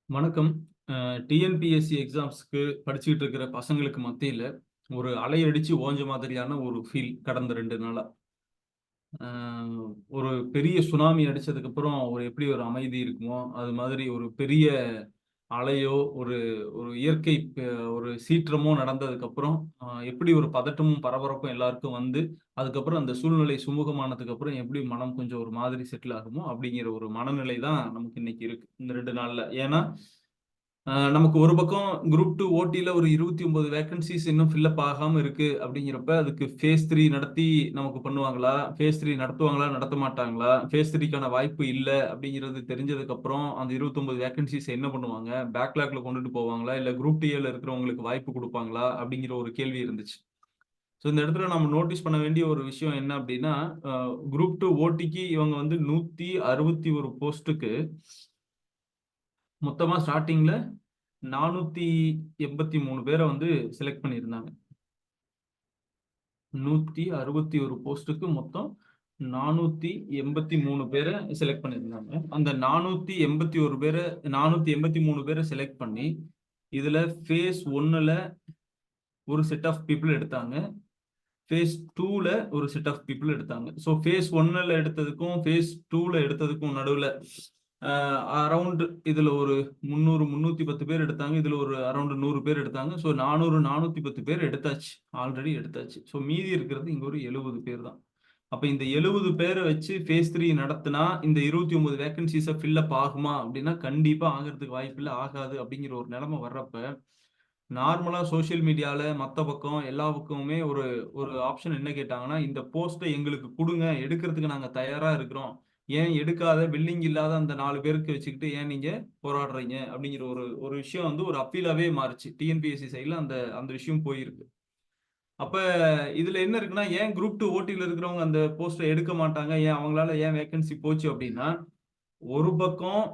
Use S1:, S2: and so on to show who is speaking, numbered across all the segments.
S1: வணக்கம். டிஎன்பிஎஸ்சி எக்ஸாம்ஸ்க்கு படிச்சுக்கிட்டு இருக்கிற பசங்களுக்கு மத்தியில் ஒரு அலையடிச்சு ஓஞ்ச மாதிரியான ஒரு ஃபீல் கடந்த 2 நாளா. ஒரு பெரிய சுனாமி அடிச்சதுக்கு அப்புறம் எப்படி ஒரு அமைதி இருக்குமோ அது மாதிரி ஒரு பெரிய அலையோ ஒரு ஒரு இயற்கை ஒரு சீற்றமோ நடந்ததுக்கு அப்புறம் எப்படி ஒரு பதட்டமும் பரபரப்பும் எல்லாருக்கும் வந்து அதுக்கப்புறம் அந்த சூழ்நிலை சுமூகமானதுக்கு அப்புறம் எப்படி மனம் கொஞ்சம் ஒரு மாதிரி செட்டில் ஆகுமோ அப்படிங்கிற ஒரு மனநிலை தான் நமக்கு இன்னைக்கு இருக்கு இந்த 2 நாள்ல. ஏன்னா நமக்கு ஒரு பக்கம் குரூப் 2 ஓடில ஒரு 29 வேகன்சிஸ் இன்னும் ஃபில்லப் ஆகாம இருக்கு அப்படிங்கிறப்ப அதுக்கு ஃபேஸ் 3 நடத்தி நமக்கு பண்ணுவாங்களா, ஃபேஸ் 3 நடத்துவாங்களா, நடத்த மாட்டாங்களா, ஃபேஸ் 3க்கான வாய்ப்பு இல்ல அப்படிங்கிறது தெரிஞ்சதுக்கு அப்புறம் அந்த 29 வேகன்சிஸ் என்ன பண்ணுவாங்க, பேக்லாக்ல கொண்டுட்டு போவாங்களா, இல்ல குரூப் டிஏல இருக்கிறவங்களுக்கு வாய்ப்பு கொடுப்பாங்களா அப்படிங்கிற ஒரு கேள்வி இருந்துச்சு. ஸோ இந்த இடத்துல நம்ம நோட்டீஸ் பண்ண வேண்டிய ஒரு விஷயம் என்ன அப்படின்னா, குரூப் 2 ஓடிக்கு இவங்க வந்து 161 போஸ்ட்டுக்கு மொத்தமா ஸ்டார்டிங்ல 483 பேரை வந்து செலக்ட் பண்ணியிருந்தாங்க. 161 போஸ்ட்டுக்கு மொத்தம் 483 பேரை செலக்ட் பண்ணியிருந்தாங்க. அந்த 483 பேரை செலக்ட் பண்ணி இதுல ஃபேஸ் 1ல ஒரு செட் ஆஃப் பீப்புள் எடுத்தாங்க, ஃபேஸ் 2ல ஒரு செட் ஆஃப் பீப்புள் எடுத்தாங்க. ஸோ ஃபேஸ் 1ல எடுத்ததுக்கும் ஃபேஸ் 2ல எடுத்ததுக்கும் நடுவில் அரௌண்ட் இதுல ஒரு 310 பேர் எடுத்தாங்க, இதுல ஒரு அரௌண்ட் 100 பேர் எடுத்தாங்க. ஸோ 410 பேர் எடுத்தாச்சு, ஆல்ரெடி எடுத்தாச்சு. ஸோ மீதி இருக்கிறது இங்க ஒரு 70 பேர் தான். அப்ப இந்த 70 பேரை வச்சு ஃபேஸ் 3 நடத்தினா இந்த 29 வேகன்சிஸை ஃபில்லப் ஆகுமா அப்படின்னா கண்டிப்பா ஆகிறதுக்கு வாய்ப்பு இல்லை, ஆகாது அப்படிங்கிற ஒரு நிலைமை வர்றப்ப நார்மலா சோசியல் மீடியால மத்த பக்கம் எல்லா பக்கமுமே ஒரு ஒரு ஆப்ஷன் என்ன கேட்டாங்கன்னா, இந்த போஸ்ட்டை எங்களுக்கு கொடுங்க, எடுக்கிறதுக்கு நாங்க தயாரா இருக்கிறோம், ஏன் எடுக்காத பில்லிங் இல்லாத அந்த 4 பேருக்கு வச்சுக்கிட்டு ஏன் நீங்க போராடுறீங்க அப்படிங்கிற ஒரு ஒரு விஷயம் வந்து ஒரு அப்பீலாவே மாறுச்சு. டிஎன்பிஎஸ்சி சைட்ல அந்த அந்த விஷயம் போயிருக்கு. அப்ப இதுல என்ன இருக்குன்னா, ஏன் குரூப் 2 ஓடில இருக்கிறவங்க அந்த போஸ்ட்டை எடுக்க மாட்டாங்க, ஏன் அவங்களால ஏன் வேகன்சி போச்சு அப்படின்னா, ஒரு பக்கம்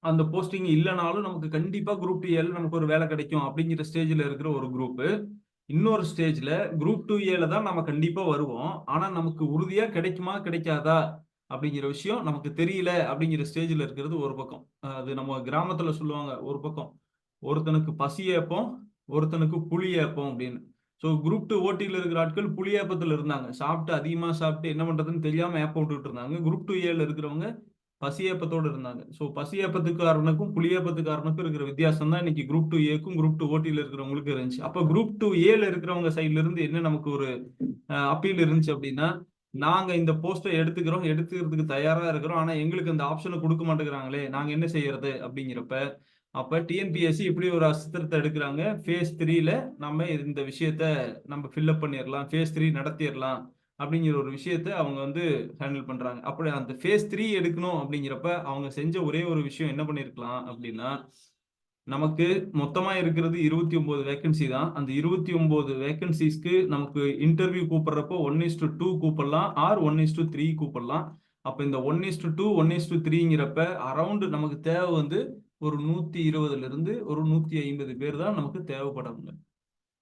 S1: அந்த போஸ்டிங் இல்லனாலும் நமக்கு கண்டிப்பா குரூப் 2ஏல நமக்கு ஒரு வேலை கிடைக்கும் அப்படிங்கிற ஸ்டேஜ்ல இருக்கிற ஒரு குரூப். இன்னொரு ஸ்டேஜ்ல குரூப் 2ஏல தான் நம்ம கண்டிப்பா வருவோம், ஆனா நமக்கு உறுதியா கிடைக்குமா கிடைக்காதா அப்படிங்கிற விஷயம் நமக்கு தெரியல அப்படிங்கிற ஸ்டேஜ்ல இருக்கிறது ஒரு பக்கம். அது நம்ம கிராமத்துல சொல்லுவாங்க ஒரு பக்கம், ஒருத்தனுக்கு பசி ஏப்பம், ஒருத்தனுக்கு புளி ஏப்பம் அப்படின்னு. ஸோ குரூப் 2 ஓடில இருக்கிற ஆட்கள் புளி ஏப்பத்துல இருந்தாங்க, சாப்பிட்டு அதிகமா சாப்பிட்டு என்ன பண்றதுன்னு தெரியாம ஏப்பம் விட்டுட்டு இருந்தாங்க. குரூப் 2ஏல இருக்கிறவங்க பசியேப்பத்தோடு இருந்தாங்க. ஸோ பசியேப்பத்துக்காரனுக்கும் புளியேப்பத்துக்காரனுக்கும் இருக்கிற வித்தியாசம் தான் இன்னைக்கு குரூப் 2ஏக்கும் குரூப் 2 ஓடியில் இருக்கிறவங்களுக்கு இருந்துச்சு. அப்போ குரூப் 2ஏல இருக்கிறவங்க சைட்ல இருந்து என்ன நமக்கு ஒரு அப்பீல் இருந்துச்சு அப்படின்னா, நாங்க இந்த போஸ்ட்டை எடுத்துக்கிறோம், எடுத்துக்கிறதுக்கு தயாரா இருக்கிறோம், ஆனா எங்களுக்கு அந்த ஆப்ஷனை கொடுக்க மாட்டேங்கிறாங்களே, நாங்க என்ன செய்யறது அப்படிங்கிறப்ப அப்ப டிஎன்பிஎஸ்சி இப்படி ஒரு அஸ்திரத்தை எடுக்கிறாங்க. ஃபேஸ் 3ல நம்ம இந்த விஷயத்த நம்ம ஃபில்அப் பண்ணிடலாம், ஃபேஸ் 3 நடத்திடலாம் அப்படிங்கிற ஒரு விஷயத்த அவங்க வந்து ஹேண்டில் பண்றாங்க. அப்படி அந்த ஃபேஸ் 3 எடுக்கணும் அப்படிங்கிறப்ப அவங்க செஞ்ச ஒரே ஒரு விஷயம் என்ன பண்ணிருக்கலாம் அப்படின்னா, நமக்கு மொத்தமா இருக்கிறது 29 வேகன்சி தான். அந்த 29 வேகன்சிஸ்க்கு நமக்கு இன்டர்வியூ கூப்பிடுறப்போ 1:2 கூப்பிடலாம், ஆர் 1:3 கூப்பிடலாம். அப்ப இந்த 1:2 1:3ங்கிறப்ப அரௌண்ட் நமக்கு தேவை வந்து ஒரு 120ல இருந்து ஒரு 150 பேர் தான் நமக்கு தேவைப்படுறாங்க.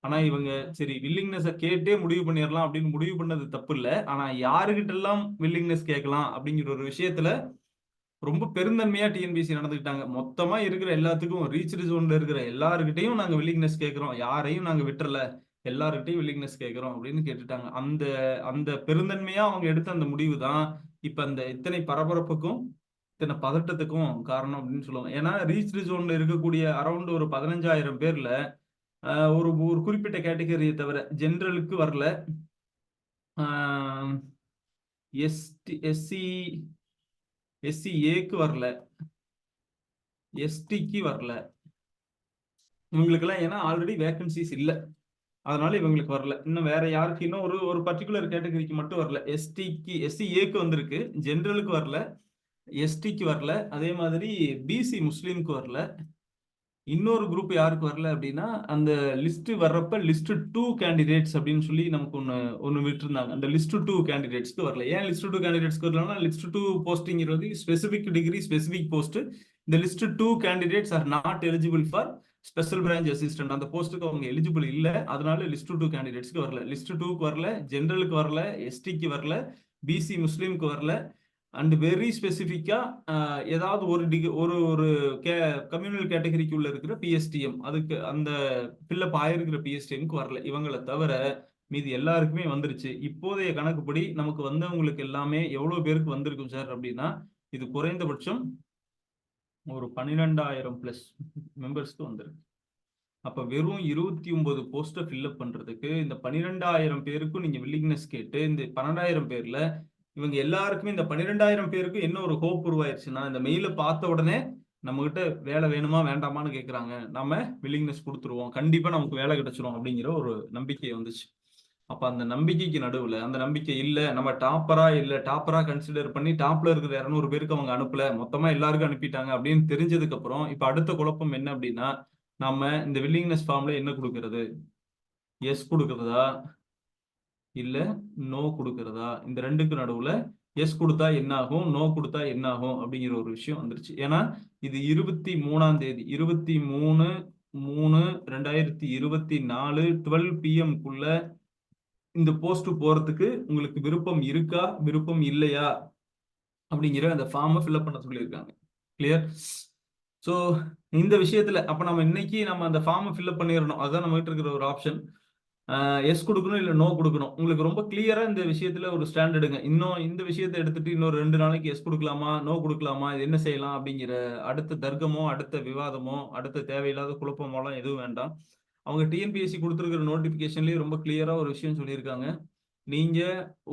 S1: ஆனா இவங்க சரி வில்லிங்னஸ கேட்டே முடிவு பண்ணிடலாம் அப்படின்னு முடிவு பண்ணது தப்பு இல்ல. ஆனா யாருகிட்ட எல்லாம் வில்லிங்னஸ் கேட்கலாம் அப்படிங்கிற ஒரு விஷயத்துல ரொம்ப பெருந்தன்மையா டிஎன்பிஎஸ்சி நடந்துக்கிட்டாங்க. மொத்தமா இருக்கிற எல்லாத்துக்கும் ரீச்டு ஜோன்ல இருக்கிற எல்லாருக்கிட்டையும் நாங்க வில்லிங்னஸ் கேட்கிறோம், யாரையும் நாங்க விட்டுறல, எல்லாருக்கிட்டையும் வில்லிங்னஸ் கேட்கிறோம் அப்படின்னு கேட்டுட்டாங்க. அந்த அந்த பெருந்தன்மையா அவங்க எடுத்த அந்த முடிவு தான் இப்ப அந்த இத்தனை பரபரப்புக்கும் இத்தனை பதட்டத்துக்கும் காரணம் அப்படின்னு சொல்லுவாங்க. ஏன்னா ரீச்டு ஜோன்ல இருக்கக்கூடிய அரௌண்ட் ஒரு 15,000 பேர்ல ஒரு ஒரு குறிப்பிட்ட கேட்டகரியை தவிர ஜெனரலுக்கு வரல, எஸ்டி எஸ்சி எஸ்சிஏக்கு வரல, எஸ்டிக்கு வரல, இவங்களுக்கெல்லாம் ஏன்னா ஆல்ரெடி வேகன்சிஸ் இல்ல, அதனால இவங்களுக்கு வரல. இன்னும் வேற யாருக்கு இன்னும் ஒரு ஒரு பர்டிகுலர் கேட்டகரிக்கு மட்டும் வரல. எஸ்டிக்கு எஸ்சிஏக்கு வந்திருக்கு, ஜெனரலுக்கு வரல, எஸ்டிக்கு வரல, அதே மாதிரி பிசி முஸ்லீமுக்கு வரல. இன்னொரு குரூப் யாருக்கு வரல அப்படின்னா, அந்த லிஸ்ட் வர்றப்ப லிஸ்ட் 2 கேண்டிடேட்ஸ் அப்படின்னு சொல்லி நமக்கு ஒன்னு விட்டுருந்தாங்க. அந்த லிஸ்ட் 2 கேண்டிடேட்ஸ்க்கு வரல. ஏன் லிஸ்ட் 2 கேண்டிடேட்ஸ்க்கு வரலன்னா, லிஸ்ட் 2 போஸ்டிங்கிறது ஸ்பெசிபிக் டிகிரி ஸ்பெசிபிக் போஸ்ட். இந்த list 2 candidates are not eligible for special branch assistant. அந்த போஸ்ட்டுக்கு அவங்க எலிஜிபிள் இல்ல, அதனால லிஸ்ட் 2 கேண்டிடேட்ஸ்க்கு வரல. லிஸ்ட் 2க்கு வரல, ஜெனரலுக்கு வரல, எஸ்டிக்கு வரல, பிசி முஸ்லீமுக்கு வரல, அண்ட் வெரி ஸ்பெசிஃபிக்கா ஏதாவது ஒரு ஒரு கம்யூனல் கேட்டகரிக்குள்ள இருக்கிற பிஎஸ்டிஎம் அதுக்கு அந்த ஃபில்லப் ஆயிருக்கிற பிஎஸ்டிஎம்க்கு வரல. இவங்களை தவிர மீதி எல்லாருக்குமே வந்துருச்சு. இப்போதைய கணக்குப்படி நமக்கு வந்தவங்களுக்கு எல்லாமே எவ்வளவு பேருக்கு வந்திருக்கும் சார் அப்படின்னா, இது குறைந்தபட்சம் ஒரு 12,000 பிளஸ் மெம்பர்ஸ்க்கு வந்திருக்கு. அப்ப வெறும் 29 போஸ்ட்டை ஃபில்அப் பண்றதுக்கு இந்த 12,000 பேருக்கும் நீங்க வில்லிங்னஸ் கேட்டு இந்த 12,000 பேர்ல இவங்க எல்லாருக்குமே இந்த 12,000 பேருக்கு என்ன ஒரு ஹோப் உருவாயிருச்சுன்னா, இந்த மெயில பார்த்த உடனே நம்ம கிட்ட வேலை வேணுமா வேண்டாமான்னு கேட்கறாங்க. நம்ம வில்லிங்னஸ் கொடுத்துருவோம், கண்டிப்பா நமக்கு வேலை கிடைச்சிரும் அப்படிங்கிற ஒரு நம்பிக்கை வந்துச்சு. அப்ப அந்த நம்பிக்கைக்கு நடுவுல அந்த நம்பிக்கை இல்ல, நம்ம டாப்பரா கன்சிடர் பண்ணி டாப்ல இருக்கிற 200 பேருக்கு அவங்க அனுப்பல, மொத்தமா எல்லாருக்கும் அனுப்பிட்டாங்க அப்படின்னு தெரிஞ்சதுக்கு அப்புறம் இப்ப அடுத்த குழப்பம் என்ன அப்படின்னா, நாம இந்த வில்லிங்னஸ் ஃபார்ம்ல என்ன கொடுக்கிறது? எஸ் கொடுக்கிறதா இல்ல நோ கொடுக்கிறதா? இந்த ரெண்டுக்கு நடுவுல எஸ் கொடுத்தா என்ன ஆகும், நோ கொடுத்தா என்ன ஆகும் அப்படிங்கிற ஒரு விஷயம் வந்துருச்சு. ஏன்னா இது 23ஆம் தேதி 23/3/2024 12 PM இந்த போஸ்ட் போறதுக்கு உங்களுக்கு விருப்பம் இருக்கா விருப்பம் இல்லையா அப்படிங்கிற அந்த ஃபார்மை ஃபில்அப் பண்ண சொல்லியிருக்காங்க. கிளியர்? ஸோ இந்த விஷயத்துல அப்ப நம்ம இன்னைக்கு நம்ம அந்த ஃபார்மை ஃபில்அப் பண்ணிடணும். அதுதான் நம்ம கிட்ட இருக்கிற ஒரு ஆப்ஷன். எஸ் கொடுக்கணும் இல்ல நோ கொடுக்கணும். உங்களுக்கு ரொம்ப கிளியரா இந்த விஷயத்துல ஒரு ஸ்டாண்ட் எடுங்க. இன்னும் இந்த விஷயத்தை எடுத்துட்டு இன்னொரு 2 நாளைக்கு எஸ் கொடுக்கலாமா நோ கொடுக்கலாமா இது என்ன செய்யலாம் அப்படிங்கிற அடுத்த தர்க்கமோ அடுத்த விவாதமோ அடுத்த தேவையில்லாத குழப்பமோலாம் எதுவும் வேண்டாம். அவங்க டிஎன்பிஎஸ்சி கொடுத்துருக்கிற நோட்டிபிகேஷன்லயே ரொம்ப கிளியரா ஒரு விஷயம் சொல்லியிருக்காங்க. நீங்க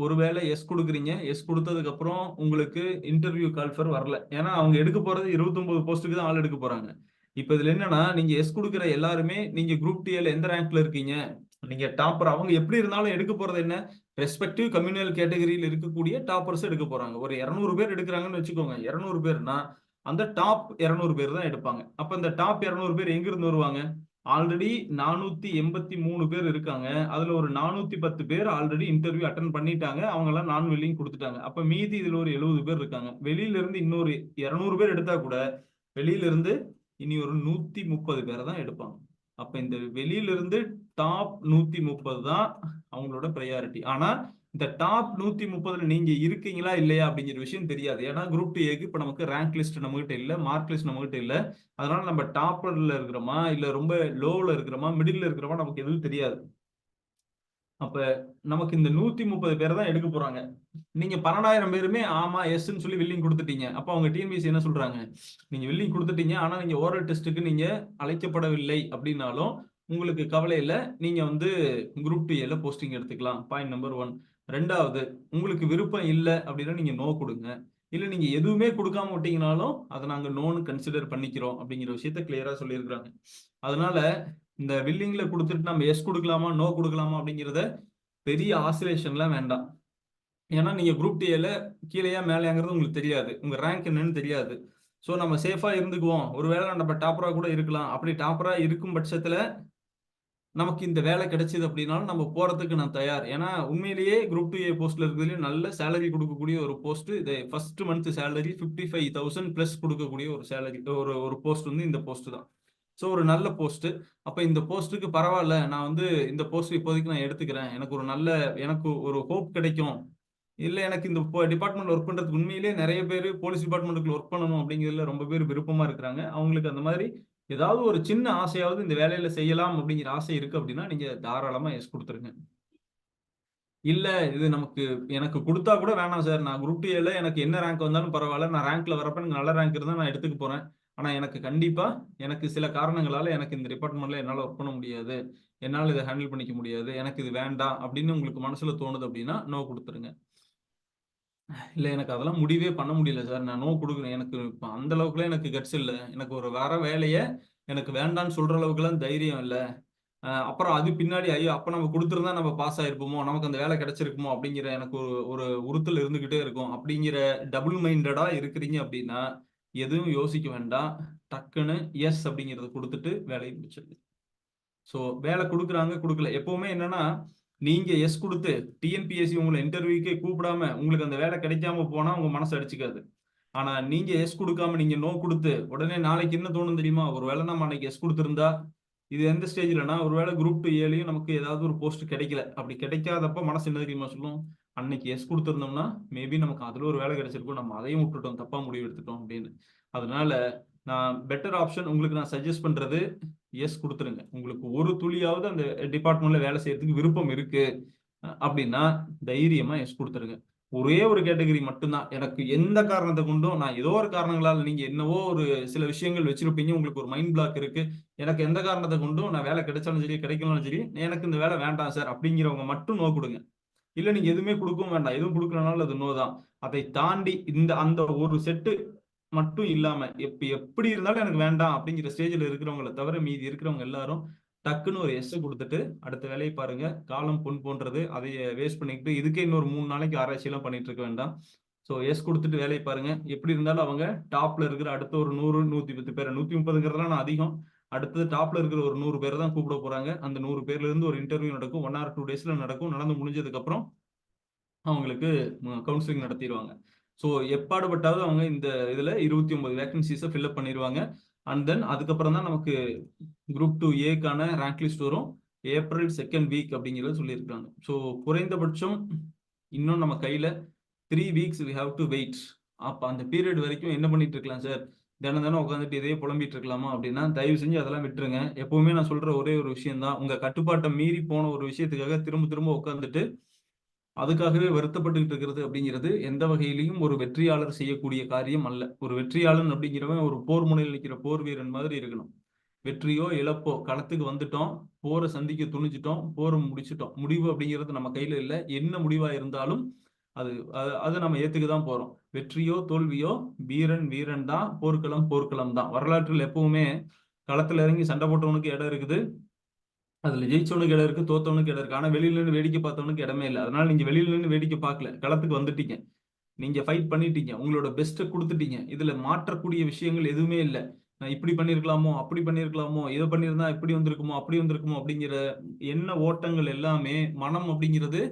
S1: ஒருவேளை எஸ் கொடுக்குறீங்க, எஸ் கொடுத்ததுக்கு அப்புறம் உங்களுக்கு இன்டர்வியூ கால்ஃபர் வரல. ஏன்னா அவங்க எடுக்க போறது 29 போஸ்ட்டுக்கு தான் ஆள் எடுக்க போறாங்க. இப்ப இதுல என்னன்னா நீங்க எஸ் கொடுக்குற எல்லாருமே நீங்க குரூப் டிஏல எந்த ரேங்க்ல இருக்கீங்க, நீங்க டாப்பர் அவங்க எப்படி இருந்தாலும் எடுக்க போறது என்ன, ரெஸ்பெக்டிவ் கம்யூனல் கேட்டகரியில் இருக்கக்கூடிய டாப்பர்ஸ் எடுக்க போறாங்க. ஒரு 200 பேர் எடுக்கிறாங்கன்னு வச்சுக்கோங்க. 200 பேர்னா அந்த டாப் 200 பேர் தான் எடுப்பாங்க. அப்ப இந்த டாப் 200 பேர் எங்க இருந்து வருவாங்க? ஆல்ரெடி 483 பேர் இருக்காங்க. அதுல ஒரு 410 பேர் ஆல்ரெடி இன்டர்வியூ அட்டன் பண்ணிட்டாங்க. அவங்க எல்லாம் நான் வில்லிங் கொடுத்துட்டாங்க. அப்ப மீதி இதுல ஒரு 70 பேர் இருக்காங்க. வெளியில இருந்து இன்னொரு 200 பேர் எடுத்தா கூட வெளியில இருந்து இனி ஒரு 130 பேரை தான் எடுப்பாங்க. அப்ப இந்த வெளியில இருந்து டாப் 130 தான் அவங்களோட ப்ரையாரிட்டி. ஆனா இந்த டாப் 130ல நீங்க இருக்கீங்களா இல்லையா அப்படிங்கிற விஷயம் தெரியாது. ஏன்னா குரூப் ஏக்கு இப்ப நமக்கு ரேங்க் லிஸ்ட் நம்ம கிட்ட இல்ல, மார்க் லிஸ்ட் நம்ம கிட்ட இல்ல. அதனால நம்ம டாப்பர்ல இருக்கிறோமா இல்ல ரொம்ப லோல இருக்கிறோமா மிடில்ல இருக்கிறோமா நமக்கு எதுவும் தெரியாது. அப்ப நமக்கு இந்த 130 பேரை தான் எடுக்க போறாங்க. நீங்க 12,000 பேருமே ஆமா எஸ்ன்னு சொல்லி வில்லிங் கொடுத்துட்டீங்க. அப்ப அவங்க டிஎன்பிஎஸ்சி என்ன சொல்றாங்க, நீங்க வில்லிங் கொடுத்துட்டீங்க ஆனா நீங்க ஓரல் டெஸ்ட்டுக்கு நீங்க அழைக்கப்படவில்லை அப்படின்னாலும் உங்களுக்கு கவலை இல்லை, நீங்க வந்து குரூப் 2 போஸ்டிங் எடுத்துக்கலாம். Point number 1. ரெண்டாவது, உங்களுக்கு விருப்பம் இல்லை அப்படின்னா நீங்க நோ கொடுங்க. இல்ல நீங்க எதுவுமே கொடுக்காம விட்டீங்கனாலும் அதை நாங்க நோன்னு கன்சிடர் பண்ணிக்கிறோம் அப்படிங்கிற விஷயத்த கிளியரா சொல்லியிருக்கிறாங்க. அதனால இந்த வில்லிங்ல கொடுத்துட்டு நம்ம எஸ் கொடுக்கலாமா நோ கொடுக்கலாமா அப்படிங்கிறத பெரிய ஆசிலேஷன்லாம் வேண்டாம். ஏன்னா நீங்க குரூப் டிஏல கீழேயா மேலேங்கிறது உங்களுக்கு தெரியாது, உங்க ரேங்க் என்னன்னு தெரியாது. ஸோ நம்ம சேஃபா இருந்துக்குவோம், ஒருவேளை நம்ம டாப்பரா கூட இருக்கலாம். அப்படி டாப்பரா இருக்கும் பட்சத்துல நமக்கு இந்த வேலை கிடைச்சது அப்படின்னாலும் நம்ம போறதுக்கு நான் தயார். ஏன்னா உண்மையிலேயே குரூப் 2A போஸ்ட்ல இருக்கிறதுலேயே நல்ல சேலரி கொடுக்கக்கூடிய ஒரு போஸ்ட். இது ஃபர்ஸ்ட் மந்த் சேலரி 55,000 பிளஸ் கொடுக்கக்கூடிய ஒரு சேலரி ஒரு போஸ்ட் வந்து இந்த போஸ்ட் தான். ஸோ ஒரு நல்ல போஸ்ட். அப்ப இந்த போஸ்ட்டுக்கு பரவாயில்ல, நான் வந்து இந்த போஸ்ட் இப்போதைக்கு நான் எடுத்துக்கிறேன், எனக்கு ஒரு ஹோப் கிடைக்கும். இல்ல எனக்கு இந்த டிபார்ட்மெண்ட் ஒர்க் பண்றதுக்கு உண்மையிலேயே நிறைய பேர் போலீஸ் டிபார்ட்மெண்ட்டுக்குள்ள ஒர்க் பண்ணணும் அப்படிங்கிறதுல ரொம்ப பேர் விருப்பமா இருக்கிறாங்க. அவங்களுக்கு அந்த மாதிரி ஏதாவது ஒரு சின்ன ஆசையாவது இந்த வேலையில செய்யலாம் அப்படிங்கிற ஆசை இருக்கு அப்படின்னா நீங்க தாராளமா எஸ் கொடுத்துருங்க. இல்ல இது எனக்கு கொடுத்தா கூட வேணாம் சார், நான் குரூப் டிஏல எனக்கு என்ன ரேங்க் வந்தாலும் பரவாயில்ல, நான் ரேங்க்ல வரப்ப எனக்கு நல்ல ரேங்க் இருந்தா நான் எடுத்துக்க போறேன். ஆனா எனக்கு கண்டிப்பா எனக்கு சில காரணங்களால எனக்கு இந்த டிபார்ட்மெண்ட்ல என்னால ஒர்க் பண்ண முடியாது, என்னால இதை ஹேண்டில் பண்ணிக்க முடியாது, எனக்கு இது வேண்டாம் அப்படின்னு உங்களுக்கு மனசுல தோணுது அப்படின்னா நோ கொடுத்துருங்க. இல்ல எனக்கு அதெல்லாம் முடிவே பண்ண முடியல சார், நான் நோ கொடுக்குறேன், எனக்கு அந்த அளவுக்குலாம் எனக்கு கட்ஸ் இல்லை, எனக்கு ஒரு வர வேலையை எனக்கு வேண்டான்னு சொல்ற அளவுக்குலாம் தைரியம் இல்லை. அப்புறம் அது பின்னாடி ஐயோ அப்ப நம்ம கொடுத்துருந்தா நம்ம பாஸ் ஆயிருப்போமோ, நமக்கு அந்த வேலை கிடைச்சிருக்குமோ அப்படிங்கிற எனக்கு ஒரு ஒரு உறுத்தல் இருந்துகிட்டே இருக்கும். அப்படிங்கிற டபுள் மைண்டடா இருக்கிறீங்க அப்படின்னா எதுவும் யோசிக்க வேண்டாம், டக்குன்னு எஸ் அப்படிங்கிறத கொடுத்துட்டு வேலையை முடிச்சிருங்க. ஸோ வேலை கொடுக்குறாங்க கொடுக்கல எப்பவுமே என்னன்னா, நீங்க எஸ் கொடுத்து டிஎன்பிஎஸ்சி உங்களை இன்டர்வியூக்கே கூப்பிடாம உங்களுக்கு அந்த வேலை கிடைக்காம போனா உங்க மனசு அடிச்சுக்காது. ஆனா நீங்க எஸ் கொடுக்காம நீங்க நோ கொடுத்து உடனே நாளைக்கு என்ன தோணும் தெரியுமா, ஒரு வேலை நம்ம அன்னைக்கு எஸ் கொடுத்திருந்தா இது எந்த ஸ்டேஜ்லனா ஒருவேளை குரூப் 2Aலையும் நமக்கு ஏதாவது ஒரு போஸ்ட் கிடைக்கல, அப்படி கிடைக்காதப்ப மனசு என்ன தெரியுமா சொல்லும், அன்னைக்கு எஸ் கொடுத்துருந்தோம்னா மேபி நமக்கு அதுல ஒரு வேலை கிடைச்சிருக்கும், நம்ம அதையும் விட்டுட்டோம், தப்பா முடிவு எடுத்துட்டோம் அப்படின்னு. அதனால நான் பெட்டர் ஆப்ஷன் உங்களுக்கு நான் சஜஸ்ட் பண்றது எஸ் கொடுத்துருங்க. உங்களுக்கு ஒரு துளியாவது அந்த டிபார்ட்மெண்ட்ல வேலை செய்யறதுக்கு விருப்பம் இருக்கு அப்படின்னா தைரியமா எஸ் கொடுத்துருங்க. ஒரே ஒரு கேட்டகரி மட்டும்தான், எனக்கு எந்த காரணத்தை கொண்டும் நான் ஏதோ ஒரு காரணங்களால், நீங்க என்னவோ ஒரு சில விஷயங்கள் வச்சிருப்பீங்க, உங்களுக்கு ஒரு மைண்ட் பிளாக் இருக்கு, எனக்கு எந்த காரணத்தை கொண்டும் நான் வேலை கிடைச்சாலும் சரி கிடைக்கலாலும் சரி எனக்கு இந்த வேலை வேண்டாம் சார் அப்படிங்கிறவங்க மட்டும் நோ கொடுங்க. இல்ல நீங்க எதுவுமே கொடுக்கவும் வேண்டாம், எதுவும் கொடுக்கலனாலும் அது நோ தான். அதை தாண்டி அந்த ஒரு செட்டு மட்டும் இல்லாம எப்படி இருந்தாலும் எனக்கு வேண்டாம் அப்படிங்கிற ஸ்டேஜ்ல இருக்கிறவங்கள தவிர மீதி இருக்கிறவங்க எல்லாரும் டக்குன்னு ஒரு எஸ் கொடுத்துட்டு அடுத்த வேலையை பாருங்க. காலம் பொன் போன்றது, அதை வேஸ்ட் பண்ணிக்கிட்டு இதுக்கே இன்னொரு 3 நாளைக்கு ஆராய்ச்சி எல்லாம் பண்ணிட்டு இருக்க வேண்டாம். ஸோ எஸ் கொடுத்துட்டு வேலையை பாருங்க. எப்படி இருந்தாலும் அவங்க டாப்ல இருக்கிற அடுத்த ஒரு 100 110 பேர், 130ங்கிறதுலாம் நான் அதிகம், அடுத்தது டாப்ல இருக்கிற ஒரு 100 பேர் தான் கூப்பிட போறாங்க. அந்த 100 பேர்ல இருந்து ஒரு இன்டர்வியூ நடக்கும், 1 or 2 daysல நடக்கும். நடந்து முடிஞ்சதுக்கு அப்புறம் அவங்களுக்கு கவுன்சிலிங் நடத்திடுவாங்க. ஸோ எப்பாடுபட்டாவது அவங்க இந்த இதுல 29 வேகன்சிஸை ஃபில்அப் பண்ணிடுவாங்க. அண்ட் தென் அதுக்கப்புறம் தான் நமக்கு குரூப் 2A ரேங்க் லிஸ்ட் வரும். ஏப்ரல் 2nd வீக் அப்படிங்கிறத சொல்லியிருக்காங்க. ஸோ குறைந்தபட்சம் இன்னும் நம்ம கையில 3 weeks we have to wait. அப்ப அந்த பீரியட் வரைக்கும் என்ன பண்ணிட்டு இருக்கலாம் சார்? தினம் தினம் உட்காந்துட்டு இதே புலம்பிட்டு இருக்கலாமா அப்படின்னா தயவு செஞ்சு அதெல்லாம் விட்டுருங்க. எப்பவுமே நான் சொல்ற ஒரே ஒரு விஷயம் தான், உங்க கட்டுப்பாட்டை மீறி போன ஒரு விஷயத்துக்காக திரும்ப திரும்ப உட்காந்துட்டு அதுக்காகவே வருத்தப்பட்டுக்கிட்டு இருக்கிறது அப்படிங்கிறது எந்த வகையிலையும் ஒரு வெற்றியாளர் செய்யக்கூடிய காரியம் அல்ல. ஒரு வெற்றியாளன் அப்படிங்கிறவன் ஒரு போர் முனையில் நிற்கிற போர் வீரன் மாதிரி இருக்கணும். வெற்றியோ இழப்போ களத்துக்கு வந்துட்டோம், போரை சந்திக்க துணிச்சிட்டோம், போரை முடிச்சிட்டோம். முடிவு அப்படிங்கிறது நம்ம கையில இல்லை. என்ன முடிவா இருந்தாலும் அது அது நம்ம ஏத்துக்க தான் போறோம். வெற்றியோ தோல்வியோ வீரன் வீரன் தான், போர்க்களம் போர்க்களம் தான். வரலாற்றில் எப்பவுமே களத்துல இறங்கி சண்டை போட்டவனுக்கு இடம் இருக்குது, அதுல ஜெயிச்சவனுக்கு இடம் இருக்கு, தோத்தவனுக்கு இடம் இருக்கு. ஆனா வெளியில நின்று வேடிக்கை பார்த்தவனுக்கு இடமே இல்லை. அதனால நீங்க வெளியில நின்று வேடிக்கை பார்க்கல, களத்துக்கு வந்துட்டீங்க, நீங்க ஃபைட் பண்ணிட்டீங்க, உங்களோட பெஸ்ட்டை கொடுத்துட்டீங்க. இதுல மாற்றக்கூடிய விஷயங்கள் எதுவுமே இல்லை. நான் இப்படி பண்ணிருக்கலாமோ, அப்படி பண்ணிருக்கலாமோ, இதை பண்ணியிருந்தா இப்படி வந்திருக்குமோ, அப்படி வந்திருக்குமோ அப்படிங்கிற எண்ண ஓட்டங்கள் எல்லாமே, மனம் அப்படிங்கிறது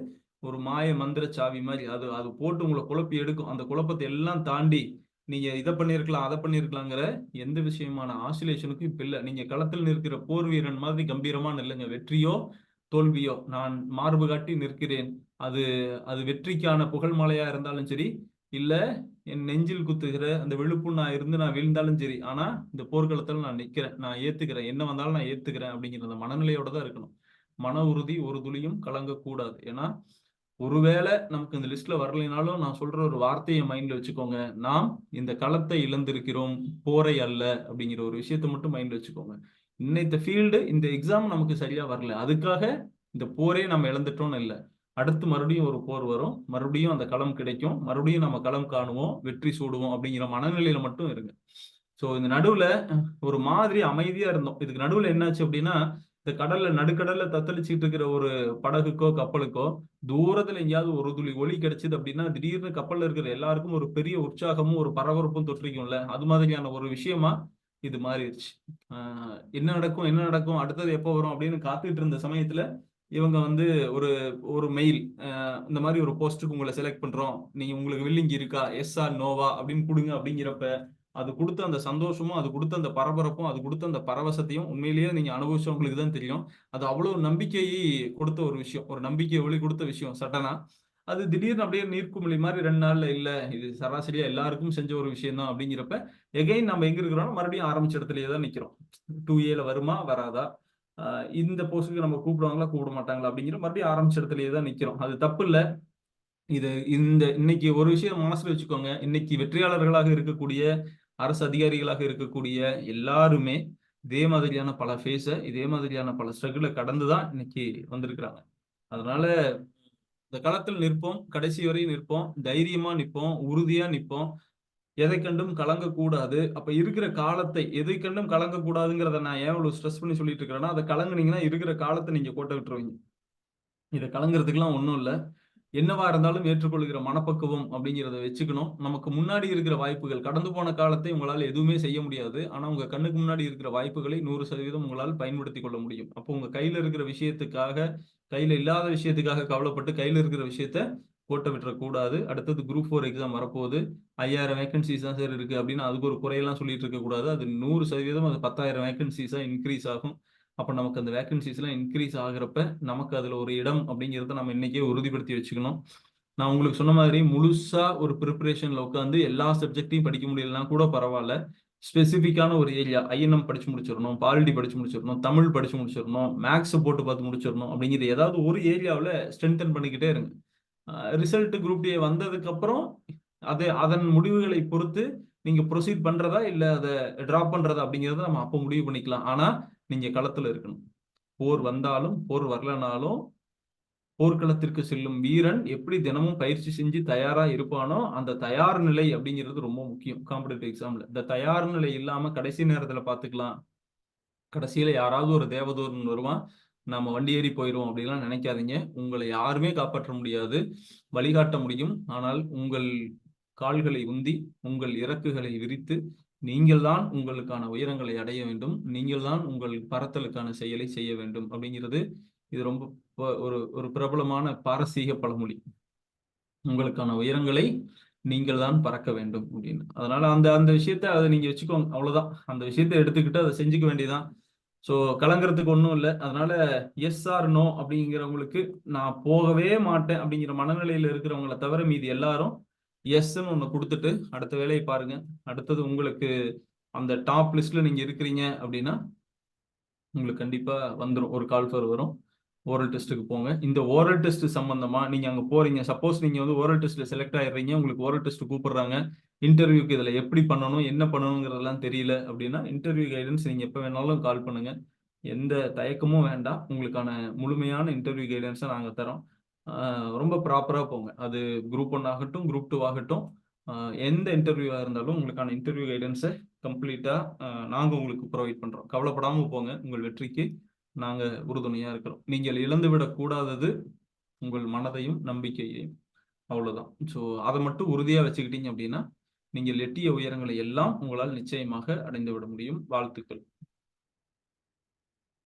S1: ஒரு மாய மந்திர சாவி மாதிரி. அது அது போட்டு உங்களை குழப்பி எடுக்கும். அந்த குழப்பத்தை எல்லாம் தாண்டி நீங்க இதை பண்ணிருக்கலாம், அதை பண்ணிருக்கலாங்கிற எந்த விஷயமான ஆசிலேஷனுக்கும் இப்ப இல்ல. நீங்க களத்தில் நிற்கிற போர் வீரன் மாதிரி கம்பீரமா நில்லுங்க. வெற்றியோ தோல்வியோ நான் மார்பு காட்டி நிற்கிறேன். அது அது வெற்றிக்கான புகழ் மாலையா இருந்தாலும் சரி, இல்ல என் நெஞ்சில் குத்துகிற அந்த விழுப்புண்ணா இருந்து நான் வீழ்ந்தாலும் சரி, ஆனா இந்த போர்க்களத்துல நான் நிக்கிறேன், நான் ஏத்துக்கிறேன், என்ன வந்தாலும் நான் ஏத்துக்கிறேன் அப்படிங்கிற அந்த மனநிலையோட தான் இருக்கணும். மன உறுதி ஒரு துளியும் கலங்க கூடாது. ஏன்னா ஒருவேளை நமக்கு இந்த லிஸ்ட்ல வரலைனாலும் நான் சொல்ற ஒரு வார்த்தையை மைண்ட்ல வச்சுக்கோங்க, நாம் இந்த களத்தை இழந்திருக்கிறோம், போரை அல்ல அப்படிங்கிற ஒரு விஷயத்தை மட்டும் மைண்ட்ல வச்சுக்கோங்க. இன்னைத்த ஃபீல்டு இந்த எக்ஸாம் நமக்கு சரியா வரல, அதுக்காக இந்த போரே நம்ம இழந்துட்டோம்னு இல்லை. அடுத்து மறுபடியும் ஒரு போர் வரும், மறுபடியும் அந்த களம் கிடைக்கும், மறுபடியும் நம்ம களம் காணுவோம், வெற்றி சூடுவோம் அப்படிங்கிற மனநிலையில மட்டும் இருங்க. ஸோ இந்த நடுவுல ஒரு மாதிரி அமைதியா இருந்தோம். இதுக்கு நடுவுல என்னாச்சு அப்படின்னா, இந்த கடல்ல நடுக்கடல்ல தத்தளிச்சுட்டு இருக்கிற ஒரு படகுக்கோ கப்பலுக்கோ தூரத்துல எங்கேயாவது ஒரு துளி ஒளி கிடைச்சது அப்படின்னா திடீர்னு கப்பல்ல இருக்கிற எல்லாருக்கும் ஒரு பெரிய உற்சாகமும் ஒரு பரபரப்பும் தொற்றிக்கும்ல, அது மாதிரியான ஒரு விஷயமா இது மாறிடுச்சு. என்ன நடக்கும் என்ன நடக்கும் அடுத்தது எப்போ வரும் அப்படின்னு காத்துட்டு இருந்த சமயத்துல இவங்க வந்து ஒரு ஒரு மெயில், இந்த மாதிரி ஒரு போஸ்ட்டுக்கு உங்களை செலக்ட் பண்றோம், நீங்க உங்களுக்கு வில்லிங் இருக்கா, எஸ் ஆர் நோவா அப்படின்னு கொடுங்க அப்படிங்கிறப்ப அது கொடுத்த அந்த சந்தோஷமும், அது கொடுத்த அந்த பரபரப்பும், அது கொடுத்த அந்த பரவசத்தையும் உண்மையிலேயே நீங்க அனுபவிச்சவங்களுக்கு தான் தெரியும். அது அவ்வளவு நம்பிக்கையை கொடுத்த ஒரு விஷயம், ஒரு நம்பிக்கையை ஒளி கொடுத்த விஷயம். சடனா அது திடீர்னு அப்படியே நீர்க்குமிழி மாதிரி 2 நாள்ல இல்ல, இது சராசரியா எல்லாருக்கும் செஞ்ச ஒரு விஷயம் தான் அப்படிங்கிறப்ப எகைன் நம்ம எங்க இருக்கிறோம், மறுபடியும் ஆரம்பிச்ச இடத்துலயே தான் நிக்கிறோம். 2Aல வருமா வராதா, இந்த போஸ்ட்டுக்கு நம்ம கூப்பிடுவாங்களா கூப்பிட மாட்டாங்களா அப்படிங்கிற மறுபடியும் ஆரம்பிச்ச இடத்துலயே தான் நிக்கிறோம். அது தப்பு இல்ல. இது இன்னைக்கு ஒரு விஷயம் மனசுல வச்சுக்கோங்க, இன்னைக்கு வெற்றியாளர்களாக இருக்கக்கூடிய அரசு அதிகாரிகளாக இருக்கக்கூடிய எல்லாருமே இதே மாதிரியான பல ஃபேஸ, இதே மாதிரியான பல ஸ்ட்ரகிள கடந்து தான் இன்னைக்கு வந்திருக்கிறாங்க. அதனால இந்த களத்தில் நிற்போம், கடைசி வரை நிற்போம், தைரியமா நிற்போம், உறுதியா நிற்போம், எதை கண்டும் கலங்க கூடாது. அப்ப இருக்கிற காலத்தை எதை கண்டும் கலங்க கூடாதுங்கிறத நான் ஏன் இவ்வளவு ஸ்ட்ரெஸ் பண்ணி சொல்லிட்டு இருக்கிறேன்னா, அதை கலங்குனீங்கன்னா இருக்கிற காலத்தை நீங்க கோட்டை விட்டுருவீங்க. இதை கலங்குறதுக்கெல்லாம் ஒண்ணும் இல்ல. என்னவா இருந்தாலும் ஏற்றுக்கொள்கிற மனப்பக்குவம் அப்படிங்கிறத வச்சுக்கணும். நமக்கு முன்னாடி இருக்கிற வாய்ப்புகள், கடந்து போன காலத்தை உங்களால எதுவுமே செய்ய முடியாது. ஆனா உங்க கண்ணுக்கு முன்னாடி இருக்கிற வாய்ப்புகளை 100% உங்களால் பயன்படுத்திக் கொள்ள முடியும். அப்போ உங்க கையில இருக்கிற விஷயத்துக்காக, கையில இல்லாத விஷயத்துக்காக கவலைப்பட்டு கையில இருக்கிற விஷயத்த கோட்டை விட்டுறக்கூடாது. அடுத்தது குரூப் 4 எக்ஸாம் வரப்போகுது. 5000 வேகன்சிஸ் தான் சார் இருக்கு அப்படின்னு அதுக்கு ஒரு குறையெல்லாம் சொல்லிட்டு இருக்கக்கூடாது. அது 100% அது 10,000 வேகன்சிஸா இன்க்ரீஸ் ஆகும். அப்ப நமக்கு அந்த வேகன்சிஸ் எல்லாம் இன்க்ரீஸ் ஆகுறப்ப நமக்கு அதுல ஒரு இடம் அப்படிங்கிறத நம்ம இன்னைக்கே உறுதிப்படுத்தி வச்சுக்கணும். நான் உங்களுக்கு சொன்ன மாதிரி முழுசா ஒரு ப்ரிப்பரேஷன்ல உட்காந்து எல்லா சப்ஜெக்டையும் படிக்க முடியலன்னா கூட பரவாயில்ல. ஸ்பெசிஃபிக்கான ஒரு ஏரியா, ஐஎன்எம் படிச்சு முடிச்சிடணும், பாலிட்டி படிச்சு முடிச்சிடணும், தமிழ் படிச்சு முடிச்சிடணும், மேக்ஸ் போட்டு பார்த்து முடிச்சிடணும் அப்படிங்கிற ஏதாவது ஒரு ஏரியாவில் ஸ்ட்ரென்தன் பண்ணிக்கிட்டே இருங்க. ரிசல்ட் குரூப் ஏ வந்ததுக்கு அப்புறம் அதன் முடிவுகளை பொறுத்து நீங்க ப்ரொசீட் பண்றதா இல்ல அதை டிராப் பண்றதா அப்படிங்கறத நம்ம அப்போ முடிவு பண்ணிக்கலாம். ஆனா நீங்க களத்துல இருக்கணும். போர் வந்தாலும் போர் வரலனாலும் போர்க்களத்திற்கு செல்லும் வீரன் எப்படி தினமும் பயிற்சி செஞ்சு தயாரா இருப்பானோ அந்த தயார் நிலை அப்படிங்கிறது ரொம்ப முக்கியம் காம்படிட்டிவ் எக்ஸாம்ல. இந்த தயார் நிலை இல்லாம கடைசி நேரத்துல பாத்துக்கலாம், கடைசியில யாராவது ஒரு தேவதூதன் வருவான், நாம வண்டி ஏறி போயிரும் அப்படிலாம் நினைக்காதீங்க. உங்களை யாருமே காப்பாற்ற முடியாது, வழிகாட்ட முடியும். ஆனால் உங்கள் கால்களை உந்தி உங்கள் இறக்குகளை விரித்து நீங்கள் தான் உங்களுக்கான உயரங்களை அடைய வேண்டும், நீங்கள் தான் உங்கள் பறத்தலுக்கான செயலை செய்ய வேண்டும் அப்படிங்கிறது இது ரொம்ப ஒரு ஒரு பிரபலமான பாரசீக பழமொழி. உங்களுக்கான உயரங்களை நீங்கள் தான் பறக்க வேண்டும் அப்படின்னு. அதனால அந்த அந்த விஷயத்த அதை நீங்க வச்சுக்கோங்க, அவ்வளவுதான். அந்த விஷயத்தை எடுத்துக்கிட்டு அதை செஞ்சுக்க வேண்டியதான். ஸோ கலங்குறதுக்கு ஒன்றும் இல்லை. அதனால எஸ் ஆர் நோ அப்படிங்கிறவங்களுக்கு நான் போகவே மாட்டேன் அப்படிங்கிற மனநிலையில் இருக்கிறவங்களை தவிர மீதி எல்லாரும் எஸ்ன்னு ஒன்று கொடுத்துட்டு அடுத்த வேலையை பாருங்க. அடுத்தது உங்களுக்கு அந்த டாப் லிஸ்ட்ல நீங்க இருக்கிறீங்க அப்படின்னா உங்களுக்கு கண்டிப்பா வந்துடும், ஒரு கால் ஃபர் வரும். ஓரல் டெஸ்ட்டுக்கு போங்க. இந்த ஓரல் டெஸ்ட் சம்பந்தமா நீங்க அங்க போறீங்க, சப்போஸ் நீங்க வந்து ஓரல் டெஸ்ட்ல செலக்ட் ஆயிடுறீங்க, உங்களுக்கு ஓரல் டெஸ்ட் கூப்பிடுறாங்க, இன்டர்வியூக்கு இதுல எப்படி பண்ணணும் என்ன பண்ணணுங்கிறதெல்லாம் தெரியல அப்படின்னா இன்டர்வியூ கைடன்ஸ் நீங்க எப்ப வேணாலும் கால் பண்ணுங்க. எந்த தயக்கமும் வேண்டாம், உங்களுக்கான முழுமையான இன்டர்வியூ கைடன்ஸை நாங்க தரோம். ரொம்ப ப்ராப்பரா போங்க. அது குரூப் 1 ஆகட்டும், குரூப் 2 ஆகட்டும், எந்த இன்டர்வியூவா இருந்தாலும் உங்களுக்கான இன்டர்வியூ கைடன்ஸை கம்ப்ளீட்டா நாங்க உங்களுக்கு ப்ரொவைட் பண்றோம். கவலைப்படாம போங்க, உங்கள் வெற்றிக்கு நாங்க உறுதுணையா இருக்கிறோம். நீங்கள் இழந்துவிடக் கூடாதது உங்கள் மனதையும் நம்பிக்கையையும், அவ்வளவுதான். ஸோ அதை மட்டும் உறுதியா வச்சுக்கிட்டீங்க அப்படின்னா நீங்கள் எட்டிய உயரங்களை எல்லாம் உங்களால் நிச்சயமாக அடைந்து விட முடியும். வாழ்த்துக்கள்.